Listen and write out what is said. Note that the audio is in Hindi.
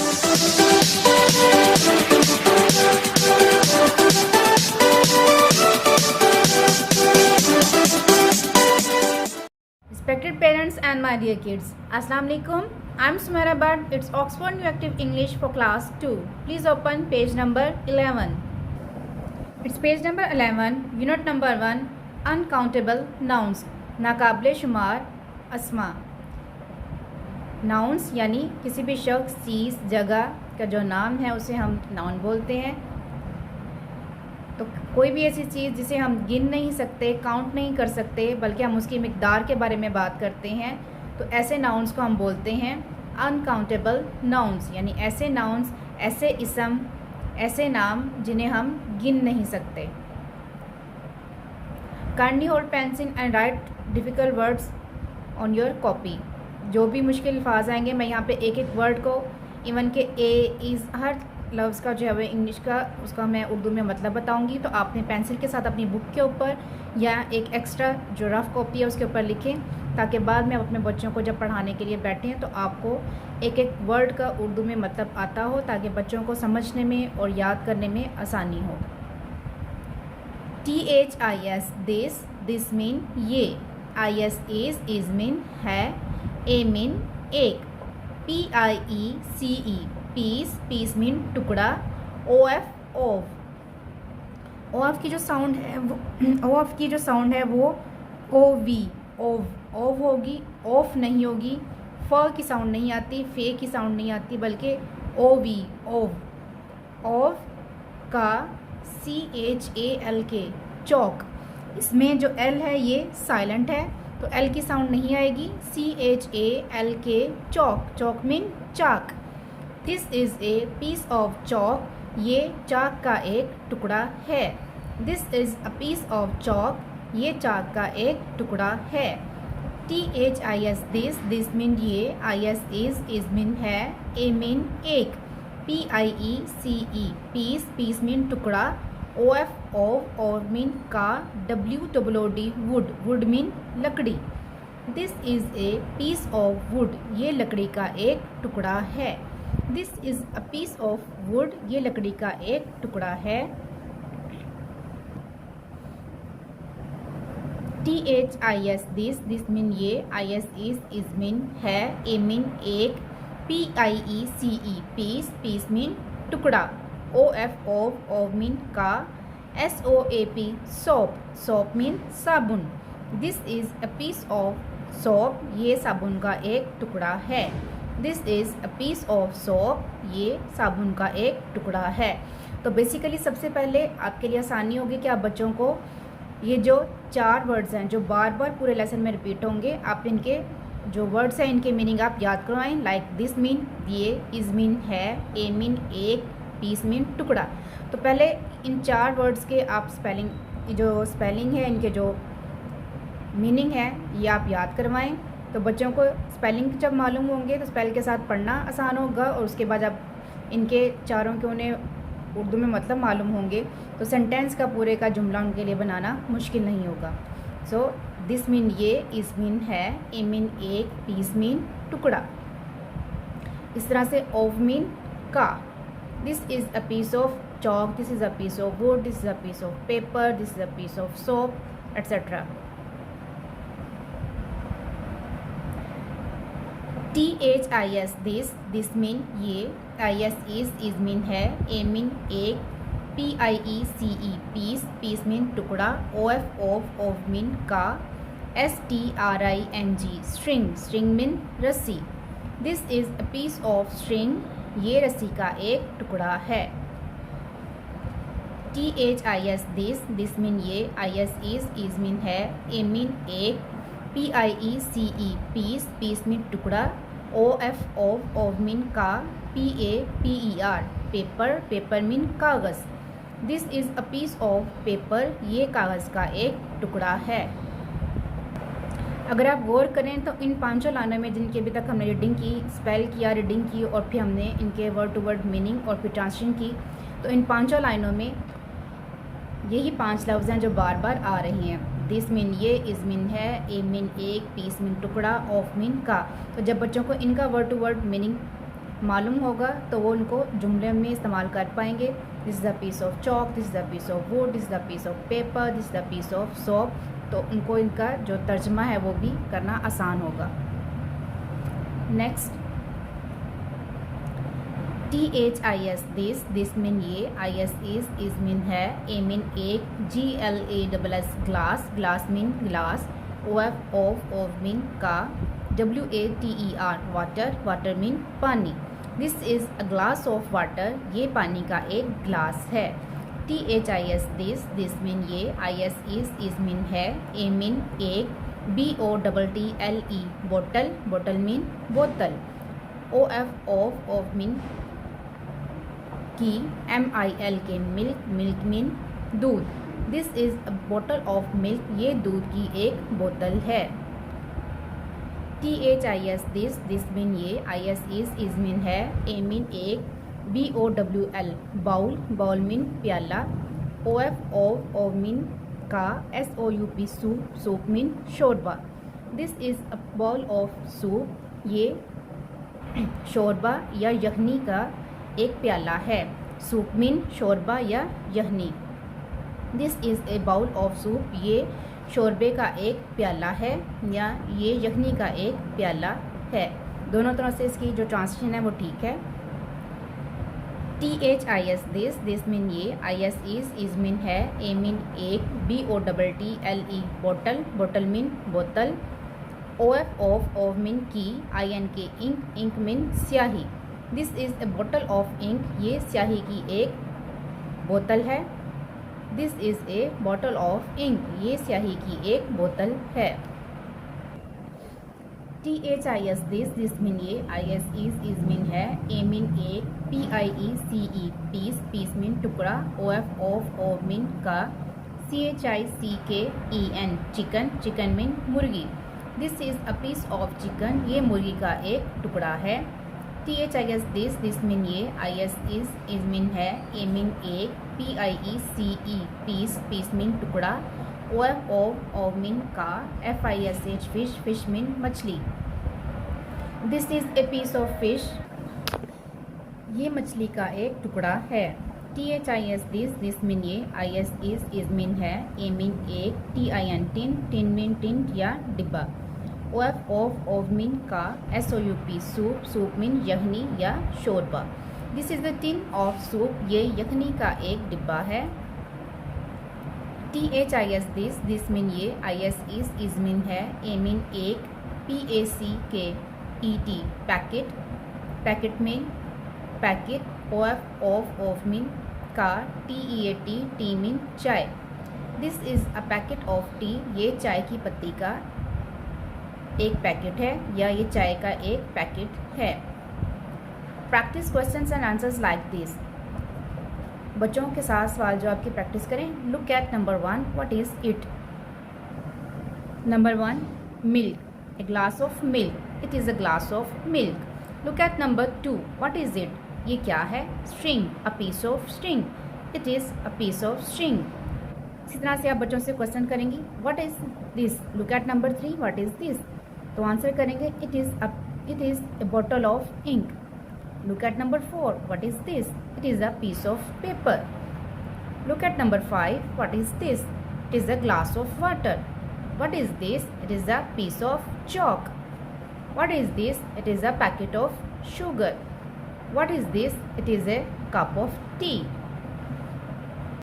Respected parents and my dear kids, Assalamu alaikum. I'm Sumaira Bhatt. It's Oxford New Active English for class 2. Please open page number 11. It's page number 11, unit number 1, uncountable nouns, नाकाबिले शुमार अस्मा। नाउन्स यानी किसी भी शख्स, चीज़, जगह का जो नाम है उसे हम नाउन बोलते हैं। तो कोई भी ऐसी चीज़ जिसे हम गिन नहीं सकते, काउंट नहीं कर सकते, बल्कि हम उसकी मिक़दार के बारे में बात करते हैं, तो ऐसे नाउन्स को हम बोलते हैं अनकाउंटेबल नाउन्स, यानी ऐसे नाउन्स, ऐसे इसम, ऐसे नाम जिन्हें हम गिन नहीं सकते। Kindly hold pencil and right difficult words on your copy. जो भी मुश्किल अल्फाज आएंगे मैं यहाँ पे एक एक वर्ड को, इवन के ए, इज़, हर लफ्ज़ का जो है वो इंग्लिश का, उसका मैं उर्दू में मतलब बताऊंगी। तो आपने पेंसिल के साथ अपनी बुक के ऊपर या एक एक्स्ट्रा जो रफ़ कॉपी है उसके ऊपर लिखें, ताकि बाद में अपने बच्चों को जब पढ़ाने के लिए बैठें तो आपको एक एक वर्ड का उर्दू में मतलब आता हो, ताकि बच्चों को समझने में और याद करने में आसानी हो। THIS दिस मीन ये, IS इज़ मीन है, A मीन एक, PIECE पीस मीन टुकड़ा, OF ऑफ। OF की जो साउंड है वो OF की जो साउंड है वो OV ओव होगी, ऑफ नहीं होगी। फ की साउंड नहीं आती, फे की साउंड नहीं आती, बल्कि OV ऑफ का CHALK चौक। इसमें जो L है ये साइलेंट है, तो L की साउंड नहीं आएगी। CHALK चौक मीन चाक। This is a piece of chalk, ये चाक का एक टुकड़ा है। This is a piece of chalk, ये चाक का एक टुकड़ा है। THIS दिस मीन ये, IS इज़ मीन है, A मीन एक, PIECE पीस मीन टुकड़ा, OF ऑफ मीन का, WOOD वुड मीन लकड़ी। This is a piece of wood, ये लकड़ी का एक टुकड़ा है। This is a piece of wood, ये लकड़ी का एक टुकड़ा है। THIS दिस मीन ये, IS इज़ मीन है, A मीन एक, PIECE पीस मीन टुकड़ा, OF ऑफ मीन का, SOAP सॉप मीन साबुन। This is a piece of soap, ये साबुन का एक टुकड़ा है। This is a piece of soap, ये साबुन का एक टुकड़ा है। तो बेसिकली सबसे पहले आपके लिए आसानी होगी कि आप बच्चों को ये जो 4 वर्ड्स हैं जो बार बार पूरे लेसन में रिपीट होंगे, आप इनके जो वर्ड्स हैं इनके मीनिंग आप याद करवाएं। लाइक दिस मीन ये, इज़ मीन है, A मीन एक, पीस मीन टुकड़ा। तो पहले इन 4 वर्ड्स के आप स्पेलिंग है, इनके जो मीनिंग है ये आप याद करवाएं। तो बच्चों को स्पेलिंग जब मालूम होंगे तो स्पेल के साथ पढ़ना आसान होगा, और उसके बाद जब इनके चारों के उन्हें उर्दू में मतलब मालूम होंगे तो सेंटेंस का पूरे का जुमला उनके लिए बनाना मुश्किल नहीं होगा। सो दिस मीन ये, इज़ मीन है, A मीन एक, पीस मीन टुकड़ा। इस तरह से ऑफ मीन का। This is a piece of chalk, this is a piece of wood, this is a piece of paper, this is a piece of soap, etc. THIS this mean ये, IS is mean है, A mean एक, PIECE piece mean टुकड़ा, OF mean का, STRING string mean रस्सी। This is a piece of string, ये रस्सी का एक टुकड़ा है। THIS this mean ये, IS is mean है, A mean एक, PIECE piece mean टुकड़ा, OF mean का, PAPER paper mean कागज़। This is a piece of paper, ये कागज़ का एक टुकड़ा है। अगर आप गौर करें तो इन 5 लाइनों में जिनकी अभी तक हमने रीडिंग की, स्पेल किया, रीडिंग की, और फिर हमने इनके वर्ड टू वर्ड मीनिंग और फिर ट्रांसलेशन की, तो इन 5 लाइनों में यही 5 लफ्ज़ हैं जो बार बार आ रही हैं। दिस मीन ये, इज़ मीन है, ए मीन एक, पीस मीन टुकड़ा, ऑफ मीन का। तो जब बच्चों को इनका वर्ड टू वर्ड मीनिंग मालूम होगा तो वो उनको जुमले में इस्तेमाल कर पाएंगे। This is the piece of chalk, this is the piece of wood, this is the piece of paper, this is the piece of soap. तो उनको इनका जो तर्जमा है वो भी करना आसान होगा। नेक्स्ट, THIS दिस मीन ये, IS इज मीन है, A मीन एक, GLASS glass mean glass, OF of mean का, WATER वाटर मीन पानी। This is a glass of water, ये पानी का एक ग्लास है। THIS दिस मीन ये, IS इज मीन है, A मीन एक, BOTTLE बोतल मीन बोतल, OF ऑफ मीन की, MIL के मिल्क मीन दूध। This is a bottle of milk, ये दूध की एक बोतल है। THIS दिस मीन ये, IS इज मीन है, A मीन एक, BOWL बाउल मीन प्याला, OF ऑफ मीन का, SOUP सूप मीन शोरबा। This is a bowl of soup, ये शोरबा या यखनी का एक प्याला है। सूप मीन शोरबा या यखनी। This is a bowl of soup, ये शोरबे का एक प्याला है या ये यखनी का एक प्याला है। दोनों तरह से इसकी जो ट्रांसलेशन है वो ठीक है। THIS दिस मीन ये, IS इज मीन है, A मीन एक, BOTTLE बोतल मीन बोतल, OF ऑफ मीन की, INK इंक मीन स्याही। This is a bottle of ink, ये स्याही की एक बोतल है। This is a bottle of ink, ये स्याही की एक बोतल है। THIS दिस मीन ये, IS इज मीन है, A मीन एक, PIECE पीस मीन टुकड़ा, OF ऑफ मीन का, CHICKEN चिकन मीन मुर्गी। This is a piece of chicken, ये मुर्गी का एक टुकड़ा है। THIS दिस मीन ये, IS इज मीन है, A मीन एक, PIECE पीस मीन टुकड़ा, OF ऑफ मीन का, FISH फिश मीन मछली। This is a piece of fish, ये मछली का एक टुकड़ा है। THIS दिस मीन ये, IS इज मीन है, A मीन एक, TIN टिन मीन टिन या डिब्बा, OF ऑफ मीन का, SOUP सूप मीन यखनी या शोरबा। This is the tin of soup, ये यखनी का एक डिब्बा है। THIS दिस मीन ये, IS इज मीन है, A मीन एक, PACKET packet mean packet, OF of mean का, TEAT टी मीन चाय। This is a packet of tea, ये चाय की पत्ती का एक पैकेट है या ये चाय का एक पैकेट है। Practice questions and answers like this, बच्चों के साथ सवाल जवाब की प्रैक्टिस करें। Look at number 1, what is it. Number 1, milk, a glass of milk, it is a glass of milk. Look at number 2, what is it, ये क्या है। String, a piece of string, it is a piece of string. इसी तरह से आप बच्चों से क्वेश्चन करेंगी, what is this. Look at number 3, what is this, तो आंसर करेंगे it is a bottle of ink. Look at number 4. What is this? It is a piece of paper. Look at number 5. What is this? It is a glass of water. What is this? It is a piece of chalk. What is this? It is a packet of sugar. What is this? It is a cup of tea.